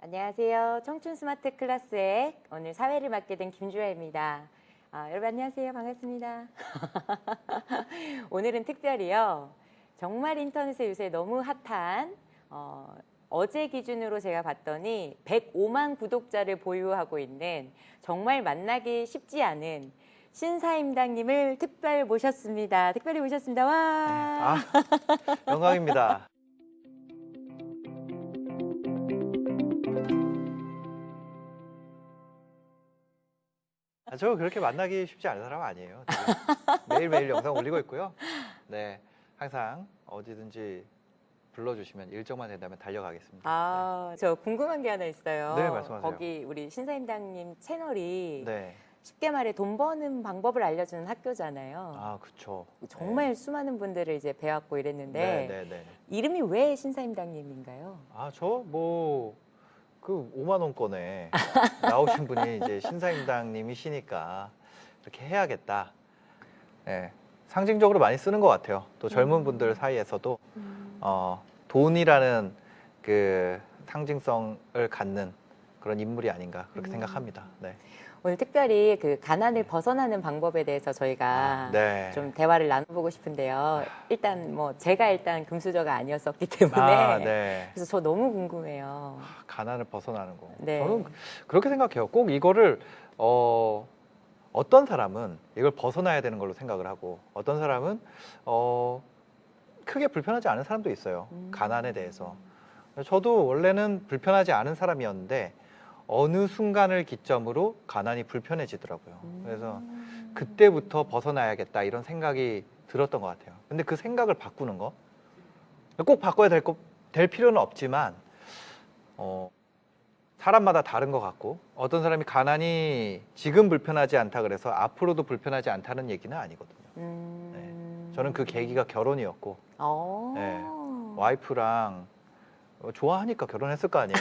안녕하세요. 청춘 스마트 클래스의 오늘 사회를 맡게 된 김주아입니다. 여러분 안녕하세요. 반갑습니다. 오늘은 특별히요. 정말 인터넷에 요새 너무 핫한 어제 기준으로 제가 봤더니 105만 구독자를 보유하고 있는 정말 만나기 쉽지 않은 신사임당님을 특별히 모셨습니다. 와. 영광입니다. 저 그렇게 만나기 쉽지 않은 사람 아니에요. 매일매일 영상 올리고 있고요. 네, 항상 어디든지 불러주시면 일정만 된다면 달려가겠습니다. 저 궁금한 게 하나 있어요. 네, 말씀하세요. 거기 우리 신사임당님 채널이 네. 쉽게 말해 돈 버는 방법을 알려주는 학교잖아요. 그쵸. 정말 수많은 분들을 이제 배웠고 이랬는데 네. 이름이 왜 신사임당님인가요? 그 5만 원권에 나오신 분이 이제 신사임당님이시니까 이렇게 해야겠다. 네, 상징적으로 많이 쓰는 것 같아요. 또 젊은 분들 사이에서도 돈이라는 그 상징성을 갖는 그런 인물이 아닌가 그렇게 생각합니다. 네. 오늘 특별히 그 가난을 벗어나는 방법에 대해서 저희가 네. 좀 대화를 나눠보고 싶은데요. 일단 제가 금수저가 아니었었기 때문에 네. 그래서 저 너무 궁금해요. 가난을 벗어나는 거. 네. 저는 그렇게 생각해요. 꼭 이거를 어떤 사람은 이걸 벗어나야 되는 걸로 생각을 하고 어떤 사람은 크게 불편하지 않은 사람도 있어요. 가난에 대해서. 저도 원래는 불편하지 않은 사람이었는데 어느 순간을 기점으로 가난이 불편해지더라고요. 그래서 그때부터 벗어나야겠다 이런 생각이 들었던 것 같아요. 근데 그 생각을 바꾸는 거 꼭 바꿔야 될 필요는 없지만 사람마다 다른 것 같고 어떤 사람이 가난이 지금 불편하지 않다 그래서 앞으로도 불편하지 않다는 얘기는 아니거든요. 네. 저는 그 계기가 결혼이었고 네. 와이프랑 좋아하니까 결혼했을 거 아니에요?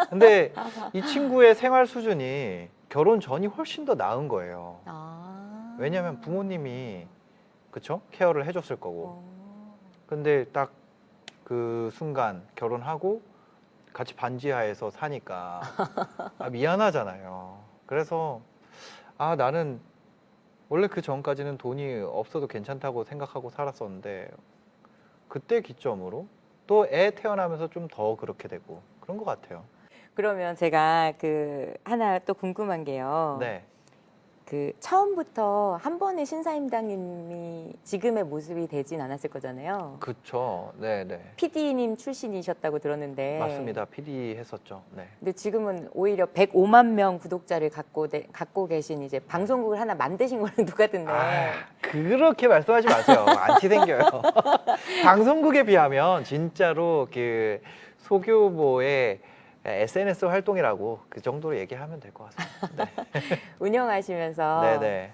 근데 이 친구의 생활 수준이 결혼 전이 훨씬 더 나은 거예요. 왜냐하면 부모님이 그쵸? 케어를 해줬을 거고. 근데 딱 그 순간 결혼하고 같이 반지하에서 사니까 미안하잖아요. 그래서 나는 원래 그 전까지는 돈이 없어도 괜찮다고 생각하고 살았었는데 그때 기점으로 또 애 태어나면서 좀 더 그렇게 되고 그런 것 같아요. 그러면 제가 하나 또 궁금한 게요. 네. 처음부터 한 번에 신사임당님이 지금의 모습이 되진 않았을 거잖아요. 그쵸. 네네. PD님 출신이셨다고 들었는데. 맞습니다. PD 했었죠. 네. 근데 지금은 오히려 105만 명 구독자를 갖고 계신 이제 방송국을 하나 만드신 거는 누가 듣네. 그렇게 말씀하지 마세요. 안티 생겨요. 방송국에 비하면 진짜로 그 소규모의 SNS 활동이라고 그 정도로 얘기하면 될 것 같습니다. 네. 운영하시면서 네네.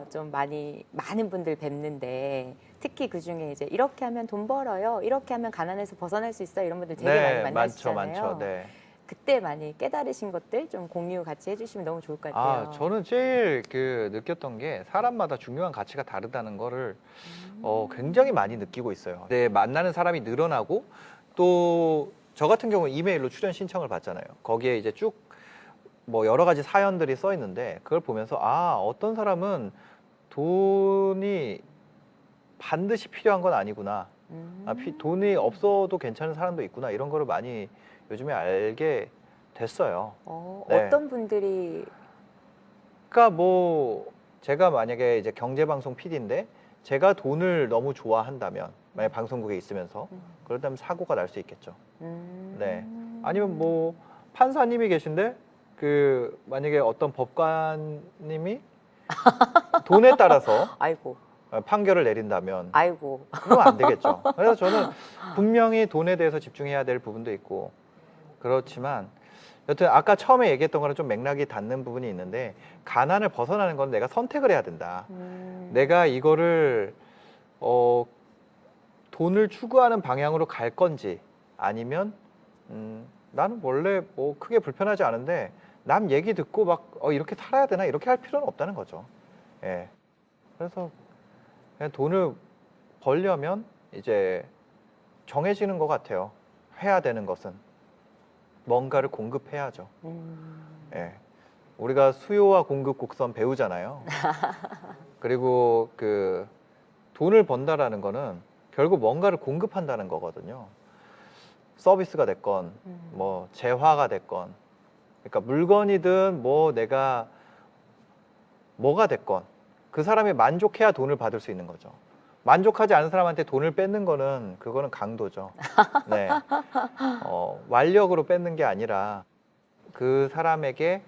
좀 많은 분들 뵙는데 특히 그 중에 이제 이렇게 하면 돈 벌어요, 이렇게 하면 가난에서 벗어날 수 있어요 이런 분들 되게 많이 만나시잖아요. 많죠. 네. 그때 많이 깨달으신 것들 좀 공유 같이 해주시면 너무 좋을 것 같아요. 저는 제일 느꼈던 게 사람마다 중요한 가치가 다르다는 거를 굉장히 많이 느끼고 있어요. 네, 만나는 사람이 늘어나고 또 저 같은 경우는 이메일로 출연 신청을 받잖아요. 거기에 이제 쭉 여러 가지 사연들이 써 있는데 그걸 보면서 어떤 사람은 돈이 반드시 필요한 건 아니구나. 돈이 없어도 괜찮은 사람도 있구나. 이런 거를 많이 요즘에 알게 됐어요. 네. 어떤 분들이? 그러니까 제가 만약에 이제 경제방송 PD인데 제가 돈을 너무 좋아한다면 만약 방송국에 있으면서 그렇다면 사고가 날 수 있겠죠. 네. 아니면 판사님이 계신데 만약에 어떤 법관님이 돈에 따라서 아이고. 판결을 내린다면 아이고. 그러면 안 되겠죠. 그래서 저는 분명히 돈에 대해서 집중해야 될 부분도 있고 그렇지만 여튼 아까 처음에 얘기했던 거랑 좀 맥락이 닿는 부분이 있는데 가난을 벗어나는 건 내가 선택을 해야 된다. 내가 이거를 돈을 추구하는 방향으로 갈 건지 아니면 나는 원래 크게 불편하지 않은데 남 얘기 듣고 이렇게 살아야 되나 이렇게 할 필요는 없다는 거죠. 예. 그래서 그냥 돈을 벌려면 이제 정해지는 것 같아요. 해야 되는 것은 뭔가를 공급해야죠. 예. 우리가 수요와 공급 곡선 배우잖아요. 그리고 그 돈을 번다라는 거는 결국 뭔가를 공급한다는 거거든요. 서비스가 됐건 뭐 재화가 됐건, 그러니까 물건이든 뭐 내가 뭐가 됐건 그 사람이 만족해야 돈을 받을 수 있는 거죠. 만족하지 않은 사람한테 돈을 뺏는 거는 그거는 강도죠. 네. 완력으로 뺏는 게 아니라 그 사람에게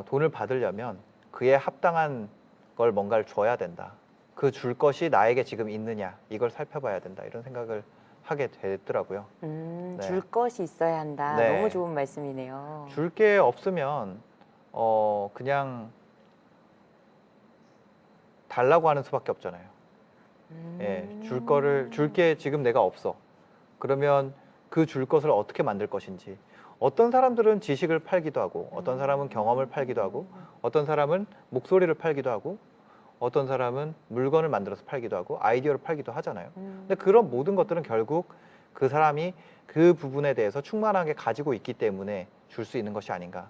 돈을 받으려면 그에 합당한 걸 뭔가를 줘야 된다. 그 줄 것이 나에게 지금 있느냐, 이걸 살펴봐야 된다. 이런 생각을 하게 되더라고요. 네. 줄 것이 있어야 한다. 네. 너무 좋은 말씀이네요. 줄 게 없으면 그냥 달라고 하는 수밖에 없잖아요. 예, 줄 게 지금 내가 없어. 그러면 그 줄 것을 어떻게 만들 것인지. 어떤 사람들은 지식을 팔기도 하고, 어떤 사람은 경험을 팔기도 하고, 어떤 사람은 목소리를 팔기도 하고, 어떤 사람은 물건을 만들어서 팔기도 하고, 아이디어를 팔기도 하잖아요. 근데 그런 모든 것들은 결국 그 사람이 그 부분에 대해서 충만하게 가지고 있기 때문에 줄 수 있는 것이 아닌가.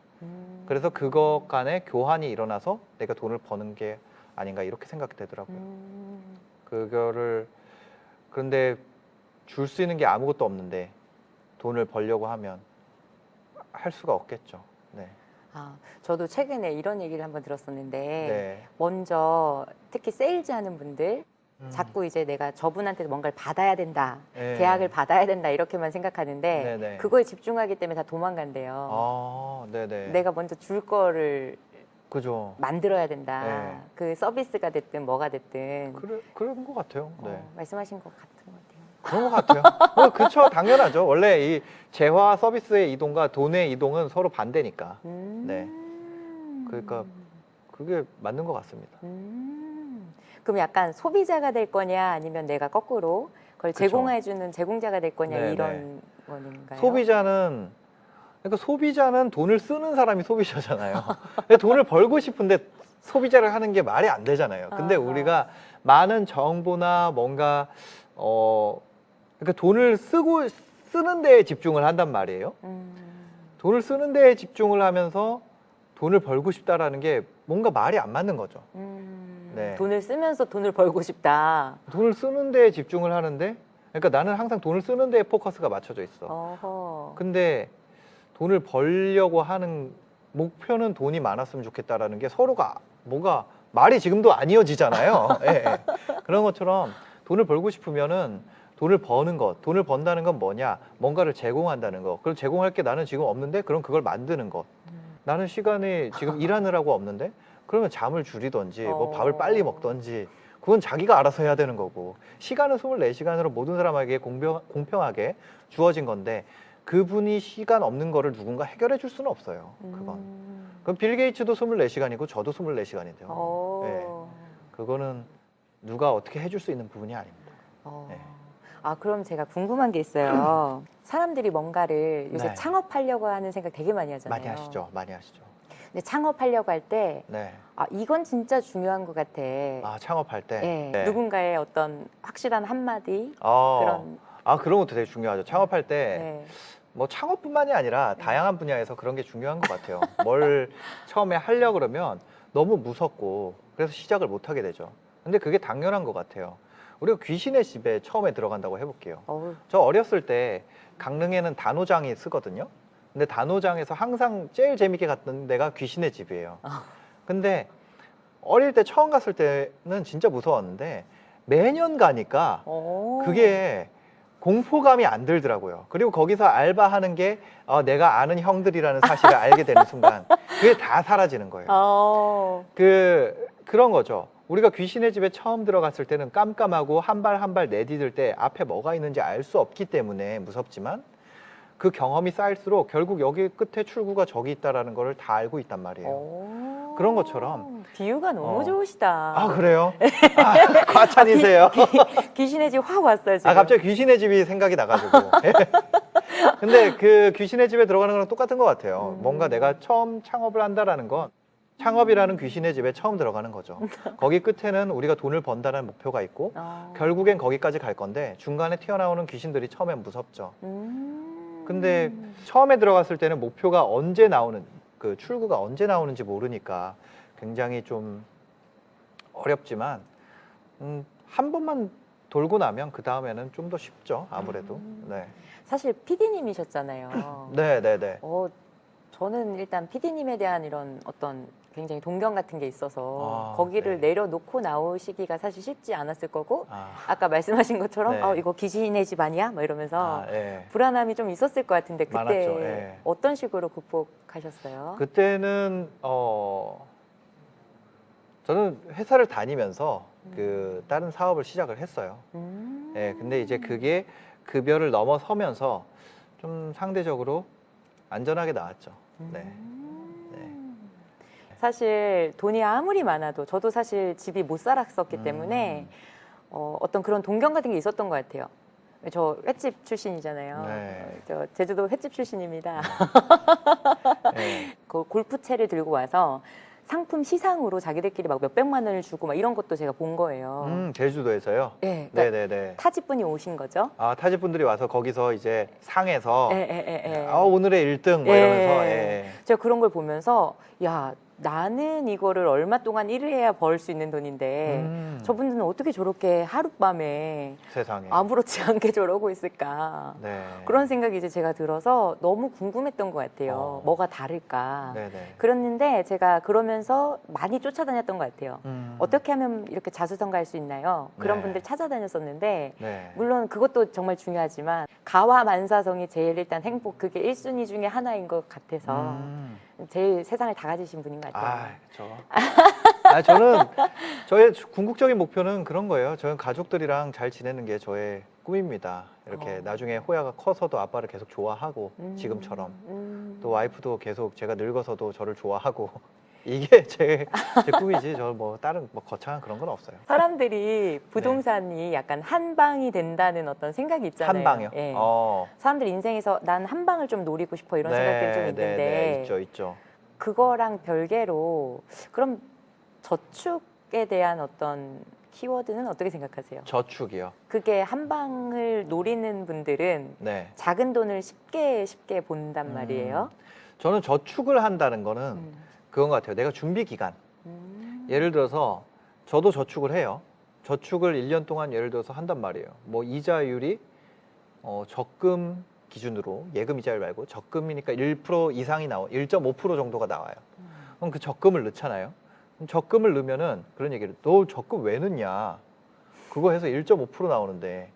그래서 그것 간에 교환이 일어나서 내가 돈을 버는 게 아닌가, 이렇게 생각이 되더라고요. 그런데 줄 수 있는 게 아무것도 없는데 돈을 벌려고 하면 할 수가 없겠죠. 네. 저도 최근에 이런 얘기를 한번 들었었는데, 네. 먼저 특히 세일즈 하는 분들, 자꾸 이제 내가 저분한테 뭔가를 받아야 된다, 네. 계약을 받아야 된다, 이렇게만 생각하는데, 네네. 그거에 집중하기 때문에 다 도망간대요. 네네. 내가 먼저 줄 거를 그죠. 만들어야 된다. 네. 그 서비스가 됐든 뭐가 됐든. 그런 것 같아요. 네. 말씀하신 것 같은 것 같아요. 그런 것 같아요. 그렇죠. 당연하죠. 원래 이 재화 서비스의 이동과 돈의 이동은 서로 반대니까. 네. 그러니까 그게 맞는 것 같습니다. 그럼 약간 소비자가 될 거냐, 아니면 내가 거꾸로 그걸 그쵸. 제공해주는 제공자가 될 거냐, 네네. 이런 거인가요? 그러니까 소비자는 돈을 쓰는 사람이 소비자잖아요. 근데 돈을 벌고 싶은데 소비자를 하는 게 말이 안 되잖아요. 근데 우리가 많은 정보나 뭔가 그러니까 돈을 쓰는 데에 집중을 한단 말이에요. 돈을 쓰는 데에 집중을 하면서 돈을 벌고 싶다라는 게 뭔가 말이 안 맞는 거죠. 네. 돈을 쓰면서 돈을 벌고 싶다. 돈을 쓰는 데에 집중을 하는데, 그러니까 나는 항상 돈을 쓰는 데에 포커스가 맞춰져 있어. 어허. 근데 돈을 벌려고 하는 목표는 돈이 많았으면 좋겠다라는 게 서로가 뭐가 말이 지금도 안 이어지잖아요. 예. 그런 것처럼 돈을 벌고 싶으면은 돈을 버는 것, 돈을 번다는 건 뭐냐? 뭔가를 제공한다는 거. 그럼 제공할 게 나는 지금 없는데, 그럼 그걸 만드는 것. 나는 시간이 지금 일하느라고 없는데, 그러면 잠을 줄이던지, 뭐 밥을 빨리 먹던지, 그건 자기가 알아서 해야 되는 거고, 시간은 24시간으로 모든 사람에게 공평하게 주어진 건데, 그분이 시간 없는 거를 누군가 해결해 줄 수는 없어요. 그럼 빌 게이츠도 24시간이고 저도 24시간인데요. 네. 그거는 누가 어떻게 해줄 수 있는 부분이 아닙니다. 네. 그럼 제가 궁금한 게 있어요. 사람들이 뭔가를 요새 네. 창업하려고 하는 생각 되게 많이 하잖아요. 많이 하시죠. 많이 하시죠. 근데 창업하려고 할 때, 네. 이건 진짜 중요한 것 같아. 창업할 때. 네. 네. 누군가의 어떤 확실한 한마디, 그런 것도 되게 중요하죠. 창업할 때. 네. 뭐 창업뿐만이 아니라 다양한 분야에서 그런 게 중요한 것 같아요. 뭘 처음에 하려고 그러면 너무 무섭고 그래서 시작을 못 하게 되죠. 근데 그게 당연한 것 같아요. 우리가 귀신의 집에 처음에 들어간다고 해볼게요. 저 어렸을 때 강릉에는 단오장이 쓰거든요. 근데 단오장에서 항상 제일 재밌게 갔던 데가 귀신의 집이에요. 근데 어릴 때 처음 갔을 때는 진짜 무서웠는데 매년 가니까 그게 공포감이 안 들더라고요. 그리고 거기서 알바하는 게 내가 아는 형들이라는 사실을 알게 되는 순간 그게 다 사라지는 거예요. 그런 거죠. 우리가 귀신의 집에 처음 들어갔을 때는 깜깜하고 한 발 한 발 내디딜 때 앞에 뭐가 있는지 알 수 없기 때문에 무섭지만, 그 경험이 쌓일수록 결국 여기 끝에 출구가 저기 있다라는 걸 다 알고 있단 말이에요. 그런 것처럼. 비유가 너무 좋으시다. 그래요? 과찬이세요. 귀신의 집 확 왔어요, 지금. 갑자기 귀신의 집이 생각이 나가지고. 근데 그 귀신의 집에 들어가는 거랑 똑같은 것 같아요. 뭔가 내가 처음 창업을 한다라는 건 창업이라는 귀신의 집에 처음 들어가는 거죠. 거기 끝에는 우리가 돈을 번다는 목표가 있고 결국엔 거기까지 갈 건데 중간에 튀어나오는 귀신들이 처음엔 무섭죠. 근데 처음에 들어갔을 때는 목표가 언제 나오는, 그 출구가 언제 나오는지 모르니까 굉장히 좀 어렵지만 한 번만 돌고 나면 그 다음에는 좀 더 쉽죠, 아무래도. 네. 사실 PD님이셨잖아요. 네네네. 저는 일단 PD님에 대한 이런 어떤 굉장히 동경 같은 게 있어서 거기를 네. 내려놓고 나오시기가 사실 쉽지 않았을 거고 아, 아까 말씀하신 것처럼 네. 이거 귀신의 집 아니야? 뭐 이러면서 예. 불안함이 좀 있었을 것 같은데 그때 많았죠. 예. 어떤 식으로 극복하셨어요? 그때는 저는 회사를 다니면서 그 다른 사업을 시작을 했어요. 예, 근데 이제 그게 급여를 넘어서면서 좀 상대적으로 안전하게 나왔죠. 네. 네. 사실 돈이 아무리 많아도 저도 사실 집이 못 살았었기 때문에 어떤 그런 동경 같은 게 있었던 것 같아요. 저 횟집 출신이잖아요. 네. 저 제주도 횟집 출신입니다. 네. 그 골프채를 들고 와서 상품 시상으로 자기들끼리 막 몇백만 원을 주고 막 이런 것도 제가 본 거예요. 제주도에서요? 네, 그러니까 네네네. 타지분이 오신 거죠. 아, 타지분들이 와서 거기서 이제 상에서 예. 오늘의 1등 뭐 이러면서 예. 제가 그런 걸 보면서 야 나는 이거를 얼마 동안 일을 해야 벌 수 있는 돈인데 저분들은 어떻게 저렇게 하룻밤에 세상에. 아무렇지 않게 저러고 있을까 네. 그런 생각이 이제 제가 들어서 너무 궁금했던 것 같아요. 뭐가 다를까. 네네. 그랬는데 제가 그러면서 많이 쫓아다녔던 것 같아요. 어떻게 하면 이렇게 자수성가할 수 있나요? 그런 네. 분들 찾아다녔었는데 네. 물론 그것도 정말 중요하지만 가와만사성이 제일 일단 행복 그게 1순위 중에 하나인 것 같아서 제일 세상을 다 가지신 분인 것 같아요. 저는 저의 궁극적인 목표는 그런 거예요. 저는 가족들이랑 잘 지내는 게 저의 꿈입니다. 이렇게 나중에 호야가 커서도 아빠를 계속 좋아하고 지금처럼 또 와이프도 계속 제가 늙어서도 저를 좋아하고 이게 제 꿈이지. 저 뭐 다른 뭐 거창한 그런 건 없어요. 사람들이 부동산이 약간 한 방이 된다는 어떤 생각이 있잖아요. 한 방이요? 예. 사람들 인생에서 난 한 방을 좀 노리고 싶어 이런 생각들이 좀 있는데 네, 있죠. 그거랑 별개로 그럼 저축에 대한 어떤 키워드는 어떻게 생각하세요? 저축이요. 그게 한 방을 노리는 분들은 네. 작은 돈을 쉽게 본단 말이에요. 저는 저축을 한다는 거는 그건 것 같아요. 내가 준비 기간. 예를 들어서 저도 저축을 해요. 저축을 1년 동안 예를 들어서 한단 말이에요. 뭐 이자율이 적금 기준으로 예금 이자율 말고 적금이니까 1% 이상이 1.5% 정도가 나와요. 그럼 그 적금을 넣잖아요. 그럼 적금을 넣으면은 그런 얘기를 너 적금 왜 넣냐? 그거 해서 1.5% 나오는데.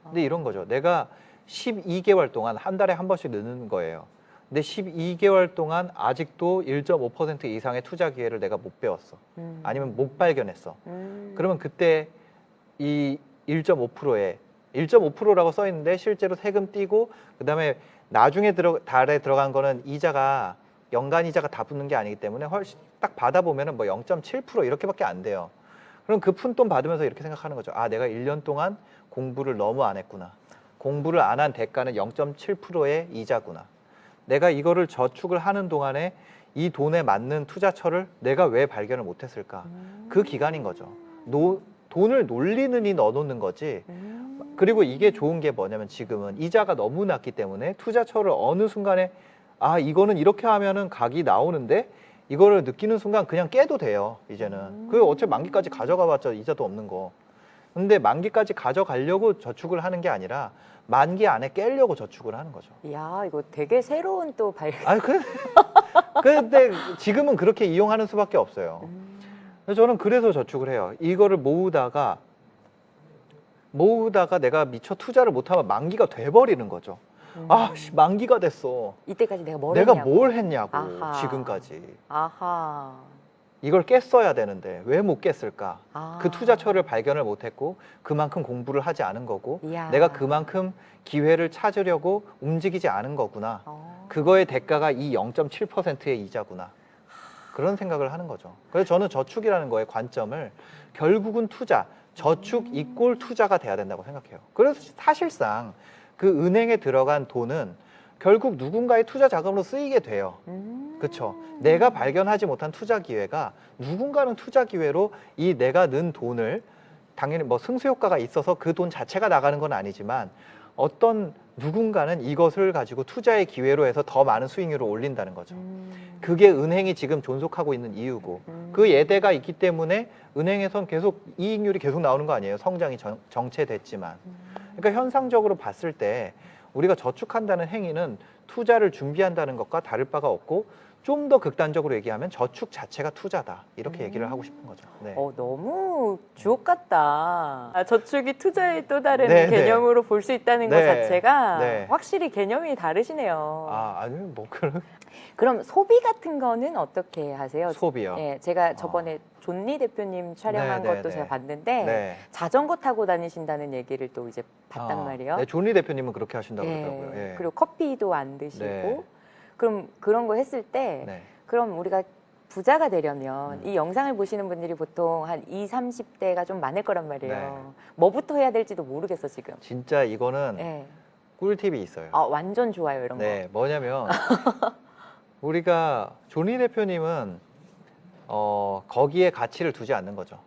근데 이런 거죠. 내가 12개월 동안 한 달에 한 번씩 넣는 거예요. 근데 12개월 동안 아직도 1.5% 이상의 투자 기회를 내가 못 배웠어. 아니면 못 발견했어. 그러면 그때 이 1.5%에 1.5%라고 써 있는데 실제로 세금 떼고 그다음에 나중에 달에 들어간 거는 이자가 연간 이자가 다 붙는 게 아니기 때문에 훨씬 딱 받아보면은 뭐 0.7% 이렇게밖에 안 돼요. 그럼 그 푼돈 받으면서 이렇게 생각하는 거죠. 아, 내가 1년 동안 공부를 너무 안 했구나. 공부를 안 한 대가는 0.7%의 이자구나. 내가 이거를 저축을 하는 동안에 이 돈에 맞는 투자처를 내가 왜 발견을 못했을까? 그 기간인 거죠. 돈을 놀리느니 넣어놓는 거지. 그리고 이게 좋은 게 뭐냐면 지금은 이자가 너무 낮기 때문에 투자처를 어느 순간에 아, 이거는 이렇게 하면은 각이 나오는데 이거를 느끼는 순간 그냥 깨도 돼요. 이제는. 그 어차피 만기까지 가져가봤자 이자도 없는 거. 근데 만기까지 가져가려고 저축을 하는 게 아니라 만기 안에 깨려고 저축을 하는 거죠. 이야, 이거 되게 새로운 또 근데 지금은 그렇게 이용하는 수밖에 없어요. 저는 그래서 저축을 해요. 이거를 모으다가 내가 미처 투자를 못하면 만기가 돼버리는 거죠. 만기가 됐어. 이때까지 내가 내가 했냐고. 뭘 했냐고. 아하. 지금까지. 아하. 이걸 깼어야 되는데 왜 못 깼을까? 아. 그 투자처를 발견을 못했고 그만큼 공부를 하지 않은 거고 이야. 내가 그만큼 기회를 찾으려고 움직이지 않은 거구나. 그거의 대가가 이 0.7%의 이자구나. 그런 생각을 하는 거죠. 그래서 저는 저축이라는 거의 관점을 결국은 저축 이꼴 투자가 돼야 된다고 생각해요. 그래서 사실상 그 은행에 들어간 돈은 결국 누군가의 투자 자금으로 쓰이게 돼요. 그렇죠? 내가 발견하지 못한 투자 기회가 누군가는 투자 기회로 이 내가 넣은 돈을 당연히 뭐 승수 효과가 있어서 그 돈 자체가 나가는 건 아니지만 어떤 누군가는 이것을 가지고 투자의 기회로 해서 더 많은 수익률을 올린다는 거죠. 그게 은행이 지금 존속하고 있는 이유고 그 예대가 있기 때문에 은행에선 계속 이익률이 계속 나오는 거 아니에요. 성장이 정체됐지만. 그러니까 현상적으로 봤을 때 우리가 저축한다는 행위는 투자를 준비한다는 것과 다를 바가 없고 좀 더 극단적으로 얘기하면 저축 자체가 투자다. 이렇게 얘기를 하고 싶은 거죠. 네. 너무 주옥 같다. 저축이 투자의 또 다른 네, 개념으로 볼 수 있다는 것 네, 자체가 네. 확실히 개념이 다르시네요. 아니요, 뭐 그런 그럼 소비 같은 거는 어떻게 하세요? 소비요. 네, 제가 저번에 존리 대표님 촬영한 네, 것도 네, 제가 네. 봤는데 네. 자전거 타고 다니신다는 얘기를 또 이제 봤단 말이에요. 네, 존리 대표님은 그렇게 하신다고 네, 그러더라고요. 예. 그리고 커피도 안 드시고 네. 그럼 그런 거 했을 때 네. 그럼 우리가 부자가 되려면 이 영상을 보시는 분들이 보통 한 20, 30대가 좀 많을 거란 말이에요. 네. 뭐부터 해야 될지도 모르겠어 지금. 진짜 이거는 네. 꿀팁이 있어요. 완전 좋아요 이런 네, 거. 뭐냐면 우리가 존리 대표님은 거기에 가치를 두지 않는 거죠.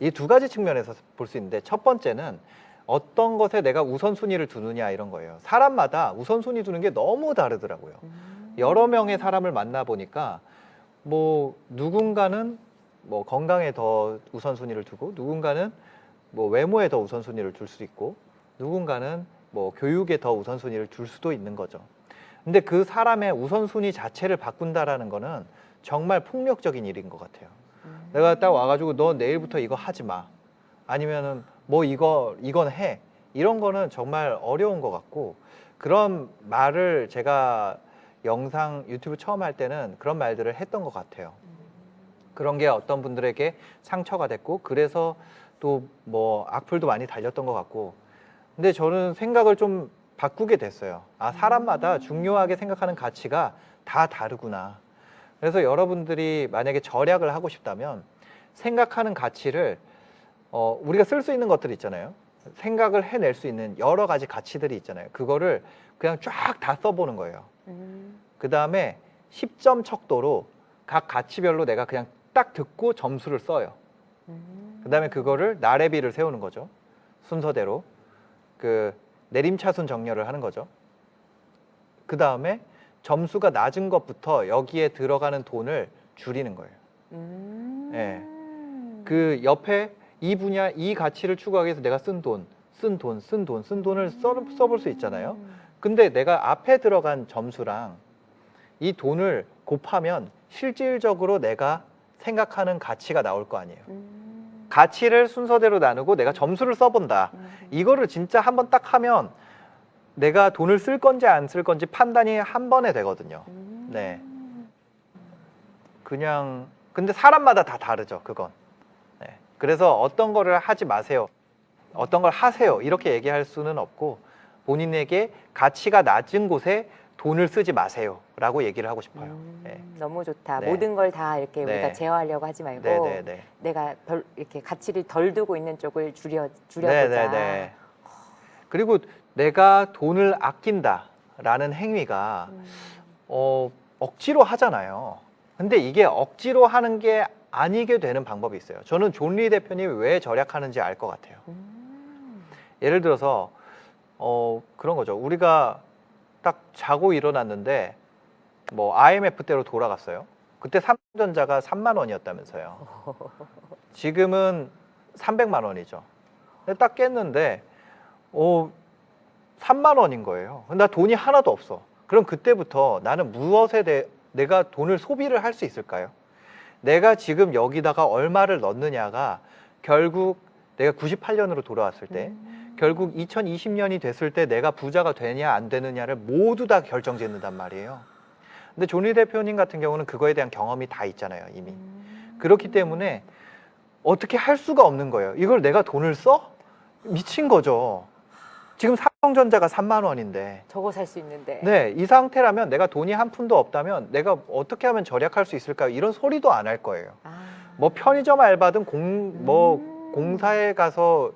이 두 가지 측면에서 볼 수 있는데 첫 번째는 어떤 것에 내가 우선순위를 두느냐 이런 거예요. 사람마다 우선순위 두는 게 너무 다르더라고요. 여러 명의 사람을 만나 보니까 뭐 누군가는 뭐 건강에 더 우선순위를 두고 누군가는 뭐 외모에 더 우선순위를 둘 수 있고 누군가는 뭐 교육에 더 우선순위를 둘 수도 있는 거죠. 근데 그 사람의 우선순위 자체를 바꾼다라는 거는 정말 폭력적인 일인 것 같아요. 내가 딱 와가지고 너 내일부터 이거 하지 마. 아니면은 뭐 이건 해. 이런 거는 정말 어려운 것 같고 그런 말을 제가 영상 유튜브 처음 할 때는 그런 말들을 했던 것 같아요. 그런 게 어떤 분들에게 상처가 됐고 그래서 또 뭐 악플도 많이 달렸던 것 같고 근데 저는 생각을 좀 바꾸게 됐어요. 사람마다 중요하게 생각하는 가치가 다 다르구나. 그래서 여러분들이 만약에 절약을 하고 싶다면 생각하는 가치를 우리가 쓸 수 있는 것들 있잖아요. 생각을 해낼 수 있는 여러 가지 가치들이 있잖아요. 그거를 그냥 쫙 다 써보는 거예요. 그 다음에 10점 척도로 각 가치별로 내가 그냥 딱 듣고 점수를 써요. 그 다음에 그거를 나래비를 세우는 거죠. 순서대로. 내림차순 정렬을 하는 거죠. 그 다음에 점수가 낮은 것부터 여기에 들어가는 돈을 줄이는 거예요. 네. 그 옆에 이 가치를 추구하기 위해서 내가 쓴 돈을 써볼 수 있잖아요. 근데 내가 앞에 들어간 점수랑 이 돈을 곱하면 실질적으로 내가 생각하는 가치가 나올 거 아니에요. 가치를 순서대로 나누고 내가 점수를 써본다. 이거를 진짜 한번 딱 하면 내가 돈을 쓸 건지 안 쓸 건지 판단이 한 번에 되거든요. 네. 근데 사람마다 다 다르죠, 그건. 네. 그래서 어떤 거를 하지 마세요. 어떤 걸 하세요. 이렇게 얘기할 수는 없고 본인에게 가치가 낮은 곳에 돈을 쓰지 마세요. 라고 얘기를 하고 싶어요. 네. 너무 좋다. 네. 모든 걸 다 이렇게 네. 우리가 제어하려고 하지 말고 네. 내가 이렇게 가치를 덜 두고 있는 쪽을 줄여보자. 네. 그리고 내가 돈을 아낀다라는 행위가 억지로 하잖아요. 근데 이게 억지로 하는 게 아니게 되는 방법이 있어요. 저는 존리 대표님이 왜 절약하는지 알 것 같아요. 예를 들어서 그런 거죠. 우리가 딱 자고 일어났는데 뭐 IMF대로 돌아갔어요. 그때 삼성전자가 3만 원이었다면서요. 지금은 300만 원이죠. 근데 딱 깼는데 3만 원인 거예요. 나 돈이 하나도 없어. 그럼 그때부터 나는 무엇에 내가 돈을 소비를 할 수 있을까요? 내가 지금 여기다가 얼마를 넣느냐가 결국 내가 98년으로 돌아왔을 때 결국 2020년이 됐을 때 내가 부자가 되냐 안 되느냐를 모두 다 결정짓는단 말이에요. 근데 존리 대표님 같은 경우는 그거에 대한 경험이 다 있잖아요, 이미. 그렇기 때문에 어떻게 할 수가 없는 거예요. 이걸 내가 돈을 써? 미친 거죠. 지금 삼성전자가 3만 원인데 저거 살 수 있는데. 네, 이 상태라면 내가 돈이 한 푼도 없다면 내가 어떻게 하면 절약할 수 있을까요? 이런 소리도 안 할 거예요. 뭐 편의점 알바든 공사에 가서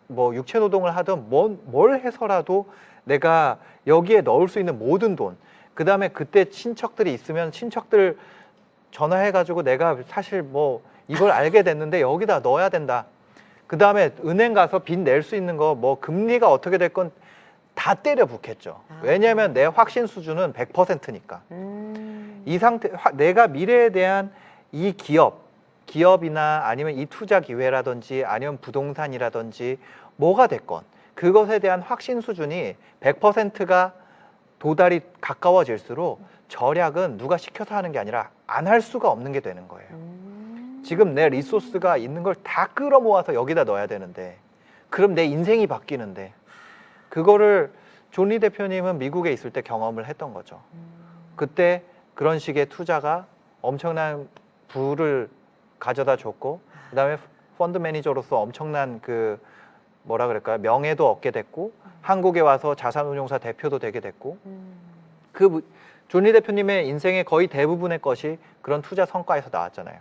뭐 육체 노동을 하든 뭘 해서라도 내가 여기에 넣을 수 있는 모든 돈, 그 다음에 그때 친척들이 있으면 친척들 전화해가지고 내가 사실 뭐 이걸 알게 됐는데 여기다 넣어야 된다. 그 다음에 은행 가서 빚 낼 수 있는 거 뭐 금리가 어떻게 될 건 다 때려 붓겠죠. 왜냐하면 내 확신 수준은 100%니까. 이 상태, 내가 미래에 대한 이 기업이나 아니면 이 투자 기회라든지 아니면 부동산이라든지 뭐가 됐건 그것에 대한 확신 수준이 100%가 도달이 가까워질수록 절약은 누가 시켜서 하는 게 아니라 안 할 수가 없는 게 되는 거예요. 지금 내 리소스가 있는 걸 다 끌어모아서 여기다 넣어야 되는데 그럼 내 인생이 바뀌는데 그거를 존 리 대표님은 미국에 있을 때 경험을 했던 거죠. 그때 그런 식의 투자가 엄청난 부를 가져다 줬고 그다음에 펀드 매니저로서 엄청난 그 뭐라 그럴까요? 명예도 얻게 됐고 한국에 와서 자산운용사 대표도 되게 됐고 그 존 리 대표님의 인생의 거의 대부분의 것이 그런 투자 성과에서 나왔잖아요.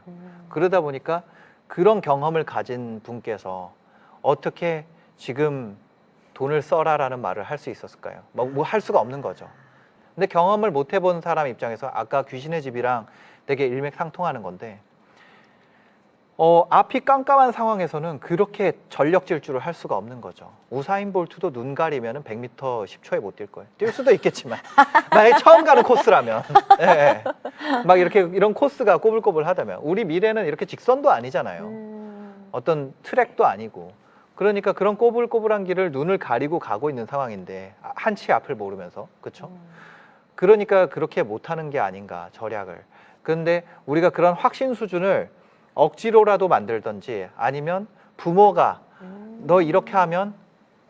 그러다 보니까 그런 경험을 가진 분께서 어떻게 지금 돈을 써라라는 말을 할 수 있었을까요? 뭐 할 수가 없는 거죠. 근데 경험을 못 해본 사람 입장에서 아까 귀신의 집이랑 되게 일맥상통하는 건데 앞이 깜깜한 상황에서는 그렇게 전력 질주를 할 수가 없는 거죠. 우사인 볼트도 눈 가리면 100m 10초에 못 뛸 거예요. 뛸 수도 있겠지만 만약에 처음 가는 코스라면 네. 막 이렇게 이런 코스가 꼬불꼬불하다면 우리 미래는 이렇게 직선도 아니잖아요. 어떤 트랙도 아니고 그러니까 그런 꼬불꼬불한 길을 눈을 가리고 가고 있는 상황인데 한치 앞을 모르면서 그렇죠? 그러니까 그렇게 못하는 게 아닌가 절약을. 그런데 우리가 그런 확신 수준을 억지로라도 만들든지 아니면 부모가 너 이렇게 하면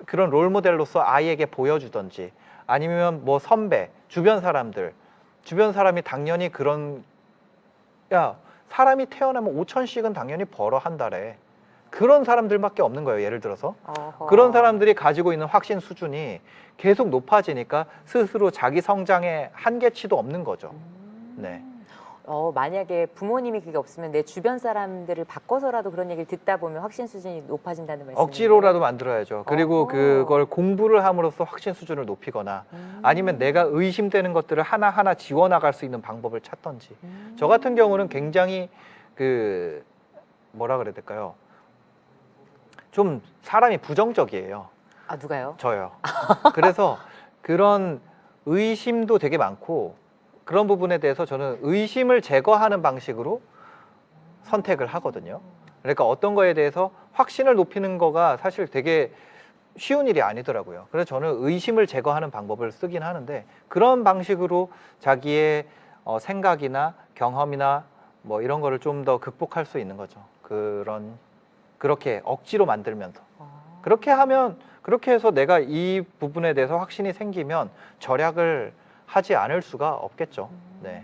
그런 롤모델로서 아이에게 보여주든지 아니면 뭐 선배, 주변 사람이 당연히 그런 야 사람이 태어나면 5천씩은 당연히 벌어 한 달에 그런 사람들밖에 없는 거예요. 예를 들어서 그런 사람들이 가지고 있는 확신 수준이 계속 높아지니까 스스로 자기 성장의 한계치도 없는 거죠. 네. 만약에 부모님이 그게 없으면 내 주변 사람들을 바꿔서라도 그런 얘기를 듣다 보면 확신 수준이 높아진다는 말씀이에요. 억지로라도 만들어야죠. 그리고 그걸 공부를 함으로써 확신 수준을 높이거나 아니면 내가 의심되는 것들을 하나하나 지워나갈 수 있는 방법을 찾던지. 저 같은 경우는 굉장히 그 뭐라 그래야 될까요? 좀 사람이 부정적이에요. 아, 누가요? 저요. 그래서 그런 의심도 되게 많고 그런 부분에 대해서 저는 의심을 제거하는 방식으로 선택을 하거든요. 그러니까 어떤 거에 대해서 확신을 높이는 거가 사실 되게 쉬운 일이 아니더라고요. 그래서 저는 의심을 제거하는 방법을 쓰긴 하는데 그런 방식으로 자기의 생각이나 경험이나 뭐 이런 거를 좀 더 극복할 수 있는 거죠. 그렇게 억지로 만들면서 그렇게 하면 그렇게 해서 내가 이 부분에 대해서 확신이 생기면 절약을 하지 않을 수가 없겠죠. 네.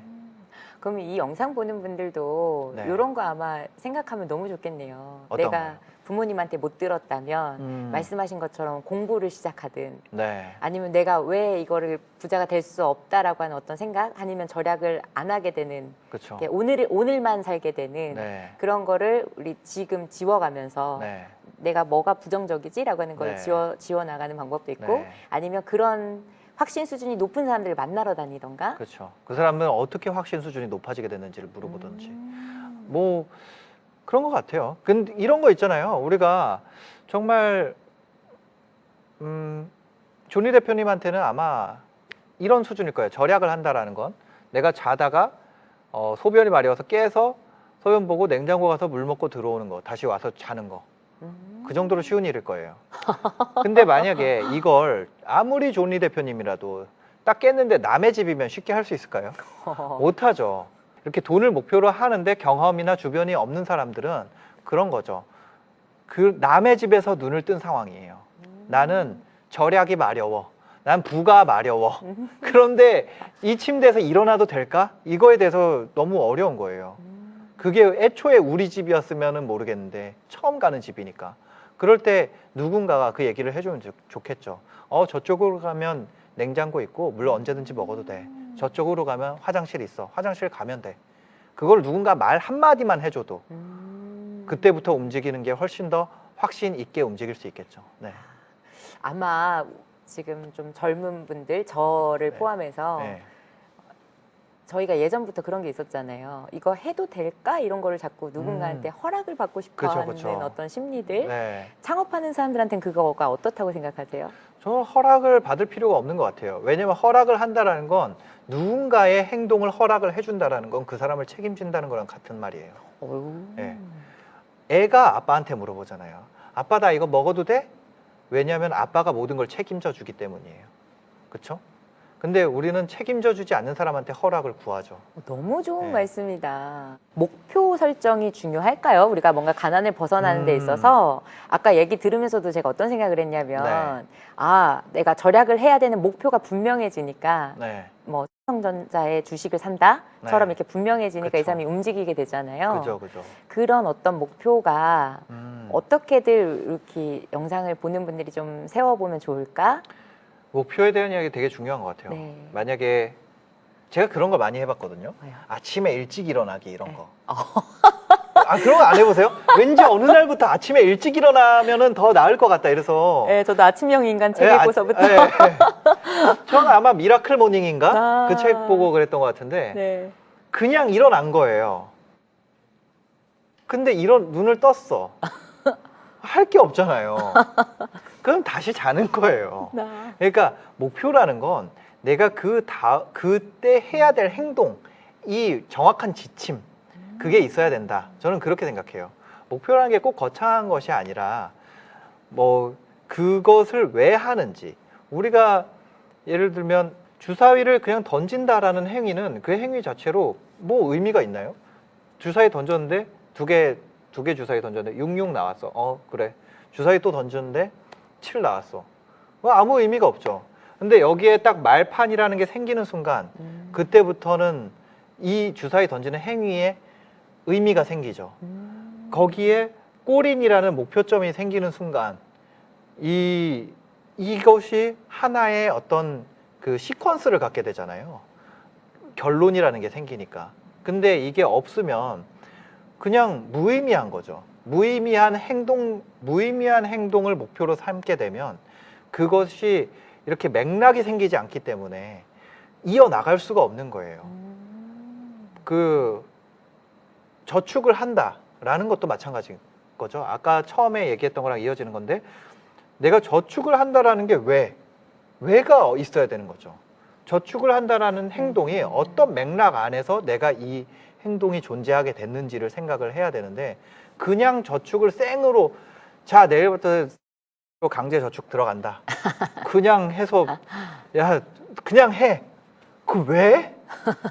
그럼 이 영상 보는 분들도 네. 이런 거 아마 생각하면 너무 좋겠네요. 어떤 내가 거요? 부모님한테 못 들었다면 말씀하신 것처럼 공부를 시작하든 네. 아니면 내가 왜 이거를 부자가 될 수 없다라고 하는 어떤 생각 아니면 절약을 안 하게 되는 그렇죠. 오늘만 살게 되는 네. 그런 거를 우리 지금 지워가면서 네. 내가 뭐가 부정적이지라고 하는 걸 네. 지워 나가는 방법도 있고 네. 아니면 그런 확신 수준이 높은 사람들을 만나러 다니던가 그렇죠. 그 사람은 어떻게 확신 수준이 높아지게 됐는지를 물어보든지 뭐 그런 것 같아요. 근데 이런 거 있잖아요. 우리가 정말 존리 대표님한테는 아마 이런 수준일 거예요. 절약을 한다라는 건 내가 자다가 소변이 마려워서 깨서 소변 보고 냉장고 가서 물 먹고 들어오는 거, 다시 와서 자는 거. 그 정도로 쉬운 일일 거예요. 근데 만약에 이걸 아무리 존리 대표님이라도 딱 깼는데 남의 집이면 쉽게 할 수 있을까요? 못하죠. 이렇게 돈을 목표로 하는데 경험이나 주변이 없는 사람들은 그런 거죠. 그 남의 집에서 눈을 뜬 상황이에요. 나는 절약이 마려워. 난 부가 마려워. 그런데 이 침대에서 일어나도 될까? 이거에 대해서 너무 어려운 거예요. 그게 애초에 우리 집이었으면 모르겠는데 처음 가는 집이니까 그럴 때 누군가가 그 얘기를 해주면 좋겠죠. 저쪽으로 가면 냉장고 있고 물 언제든지 먹어도 돼. 저쪽으로 가면 화장실 있어. 화장실 가면 돼. 그걸 누군가 말 한마디만 해줘도 그때부터 움직이는 게 훨씬 더 확신 있게 움직일 수 있겠죠. 네. 아마 지금 좀 젊은 분들 저를 네. 포함해서 네. 저희가 예전부터 그런 게 있었잖아요. 이거 해도 될까? 이런 거를 자꾸 누군가한테 허락을 받고 싶어 그쵸, 하는 그쵸. 어떤 심리들. 네. 창업하는 사람들한테는 그거가 어떻다고 생각하세요? 저는 허락을 받을 필요가 없는 것 같아요. 왜냐면 허락을 한다라는 건 누군가의 행동을 허락을 해준다라는 건 그 사람을 책임진다는 거랑 같은 말이에요. 네. 애가 아빠한테 물어보잖아요. 아빠 나 이거 먹어도 돼? 왜냐하면 아빠가 모든 걸 책임져 주기 때문이에요. 그렇죠? 근데 우리는 책임져 주지 않는 사람한테 허락을 구하죠. 너무 좋은 네. 말씀이다. 목표 설정이 중요할까요? 우리가 뭔가 가난을 벗어나는 데 있어서 아까 얘기 들으면서도 제가 어떤 생각을 했냐면 아, 내가 절약을 해야 되는 목표가 분명해지니까 네. 뭐 삼성전자의 주식을 산다처럼 네. 이렇게 분명해지니까 그쵸. 이 사람이 움직이게 되잖아요. 그죠, 그죠. 그런 어떤 목표가 음. 어떻게들 이렇게 영상을 보는 분들이 좀 세워보면 좋을까? 목표에 대한 이야기 되게 중요한 것 같아요. 네. 만약에 제가 그런 거 많이 해봤거든요. 뭐요? 아침에 일찍 일어나기 이런 네. 거. 아 그런 거 안 해보세요? 왠지 어느 날부터 아침에 일찍 일어나면은 더 나을 것 같다. 이래서. 네, 저도 아침형 인간 책 예, 읽고서부터. 저는 아마 미라클 모닝인가 아. 그 책 보고 그랬던 것 같은데 네. 그냥 일어난 거예요. 근데 눈을 떴어. 할 게 없잖아요. 그럼 다시 자는 거예요. 그러니까 목표라는 건 내가 그때 해야 될 행동, 이 정확한 지침, 그게 있어야 된다. 저는 그렇게 생각해요. 목표라는 게 꼭 거창한 것이 아니라 뭐 그것을 왜 하는지. 우리가 예를 들면 주사위를 그냥 던진다라는 행위는 그 행위 자체로 뭐 의미가 있나요? 주사위 던졌는데 두 개 주사위 던졌는데 66 나왔어. 그래. 주사위 또 던졌는데 7 나왔어. 아무 의미가 없죠. 근데 여기에 딱 말판이라는 게 생기는 순간 그때부터는 이 주사위 던지는 행위에 의미가 생기죠. 거기에 골인이라는 목표점이 생기는 순간 이것이 하나의 어떤 그 시퀀스를 갖게 되잖아요. 결론이라는 게 생기니까. 근데 이게 없으면 그냥 무의미한 거죠. 무의미한 행동을 목표로 삼게 되면 그것이 이렇게 맥락이 생기지 않기 때문에 이어나갈 수가 없는 거예요. 그 저축을 한다라는 것도 마찬가지인 거죠. 아까 처음에 얘기했던 거랑 이어지는 건데 내가 저축을 한다라는 게 왜가 있어야 되는 거죠. 저축을 한다라는 행동이 어떤 맥락 안에서 내가 이 행동이 존재하게 됐는지를 생각을 해야 되는데 그냥 저축을 생으로 자 내일부터 강제 저축 들어간다. 그냥 해서 야 그냥 해. 그 왜?